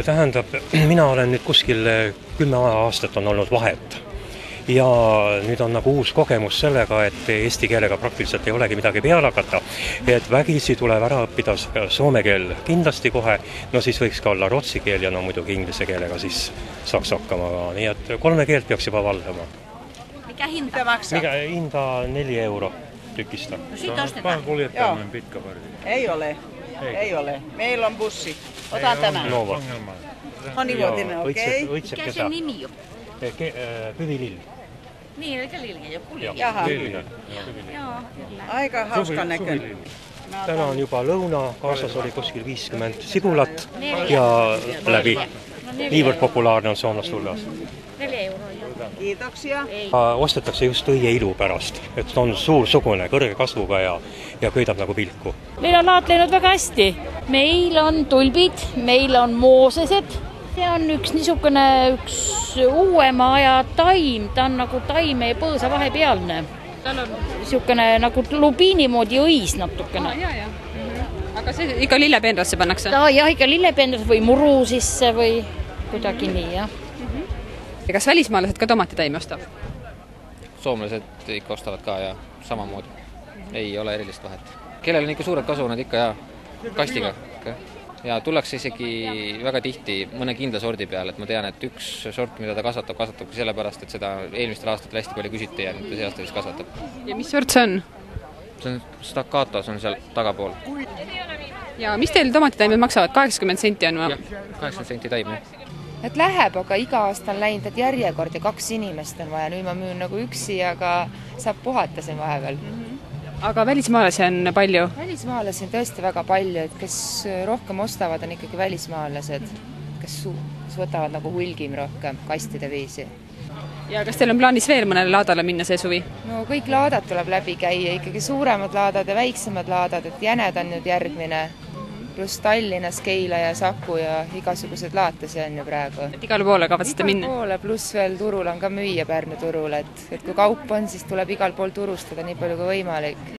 Tähendab, mina olen nüüd kuskil 10 aastat on olnud vahet. Ja nüüd on nagu uus kogemus sellega, et eesti keelega praktiliselt ei olegi midagi peale hakata. Et vägisi tuleb ära õppida soome keel kindlasti kohe, no siis võiks ka olla rootsi keel ja no muidugi inglise keelega siis saaks hakkama. Nii et 3 keelt peaks juba valdama. Mikä hinta maksaa? Hinta 4 € tykistä. No sit ostetaan. Kuljettamaan pitkä varjo. Ei ole. Meillä on bussi. Otan tämän. Monivuotinen, okei. Mikä se nimi on? Pyvilill. Niin, eli Lilja jo kulje. Jaha, Joo, kyllä. aika hauska näköinen. Täna on juba lõuna, kaasas oli kuskil 50 sigulat ja läbi. Niivõrd populaarne on soomlaste hulgas. 4 € jo. Kiitoksia. Ostetakse just õie ilu pärast, et on suursugune, kõrge kasvuga ja köidab nagu pilku. Meil on laat läinud väga hästi. Meil on tulbid, meil on moosesed. See on üks uuema aja taim, ta on nagu taime ja põõsa vahepealne. Tal on niisugune nagu lubiini moodi õis natukene. Aga see ikka lillepeenrasse pannakse? Jah, ikka lillepeenrasse või muru sisse või kuidagi nii, jah. Ja kas välismaalased ka tomatitaimi ostab? Soomlased ikka ostavad ka ja samamoodi. Ei ole erilist vahet. Kellel on ikka suured kasvunad ikka ja kastiga. Ja tullakse isegi väga tihti mõne kindla sordi peale, et ma tean, et üks sort, mida ta kasvatabki sellepärast, et seda eelmistel aastatel hästi palju küsiti ja nüüd see aasta vist kasvatab. Ja mis sort see on? See on staccato, see on seal tagapool. Ja mis teil tomatitaimed maksavad? 80 senti on? Jah, 80 senti taim. Et läheb, aga iga aasta on läinud, et järjekord ja 2 inimest on vaja. Nüüd ma müün nagu üksi, aga saab puhata siin vahepeal. Aga välismaalasi on palju? Välismaalasi on tõesti väga palju, et kes rohkem ostavad, on ikkagi välismaalased, kes võtavad nagu hulgim rohkem kastide viisi. Ja kas teil on plaanis veel mõnele laadale minna see suvi? No kõik laadad tuleb läbi käia, ikkagi suuremad laadad ja väiksemad laadad, et Jäned on nüüd järgmine, pluss Tallinnas, Keila ja Saku ja igasugused laatasi on ju praegu. Et igale poole kavatsete minna? Igale poole, pluss veel turul on ka müüa Pärnu turul, et kui kaup on, siis tuleb igal pool turustada nii palju kui võimalik.